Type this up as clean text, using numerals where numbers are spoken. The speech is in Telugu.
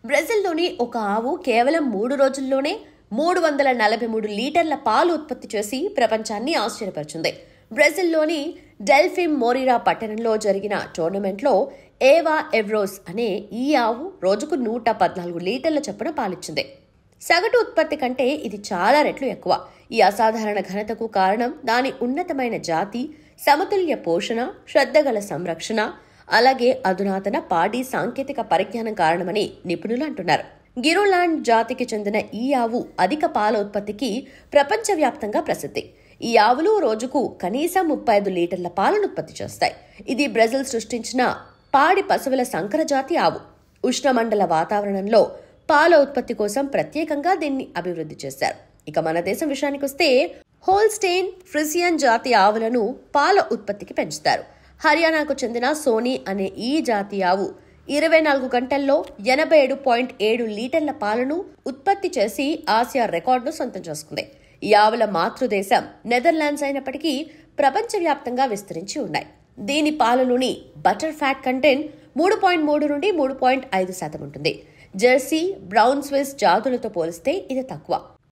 బ్రెజిల్లోని ఒక ఆవు కేవలం 3 రోజుల్లోనే 343 లీటర్ల పాలు ఉత్పత్తి చేసి ప్రపంచాన్ని ఆశ్చర్యపరిచింది. బ్రెజిల్లోని డెల్ఫిమ్ మోరిరా పట్టణంలో జరిగిన టోర్నమెంట్లో ఏవా ఎవ్రోస్ అనే ఈ ఆవు రోజుకు 114 లీటర్ల చొప్పున పాలిచ్చింది. సగటు ఉత్పత్తి కంటే ఇది చాలా రెట్లు ఎక్కువ. ఈ అసాధారణ ఘనతకు కారణం దాని ఉన్నతమైన జాతి, సమతుల్య పోషణ, శ్రద్ధగల సంరక్షణ, అలాగే అధునాతన పాడి సాంకేతిక పరిజ్ఞానం కారణమని నిపుణులు అంటున్నారు. గిరోలాండ్ జాతికి చెందిన ఈ ఆవు అధిక పాల ఉత్పత్తికి ప్రపంచవ్యాప్తంగా ప్రసిద్ధి. ఈ ఆవులు రోజుకు కనీసం 35 లీటర్ల పాలను ఉత్పత్తి చేస్తాయి. ఇది బ్రెజిల్ సృష్టించిన పాడి పశువుల సంకర జాతి ఆవు. ఉష్ణమండల వాతావరణంలో పాల ఉత్పత్తి కోసం ప్రత్యేకంగా దీన్ని అభివృద్ధి చేశారు. ఇక మన దేశం విషయానికి వస్తే హోల్స్టెయిన్ ఫ్రిజియన్ జాతి ఆవులను పాల ఉత్పత్తికి పెంచుతారు. హర్యానాకు చెందిన సోనీ అనే ఈ జాతి ఆవు 24 గంటల్లో 87.7 లీటర్ల పాలను ఉత్పత్తి చేసి ఆసియా రికార్డును సొంతం చేసుకుంది. ఈ ఆవుల మాతృదేశం నెదర్లాండ్స్ అయినప్పటికీ ప్రపంచవ్యాప్తంగా విస్తరించి ఉన్నాయి. దీని పాలలోని బటర్ ఫ్యాట్ కంటెంట్ 3.3 నుండి 3.5% ఉంటుంది. జెర్సీ, బ్రౌన్ స్విస్ జాతులతో పోలిస్తే ఇది తక్కువ.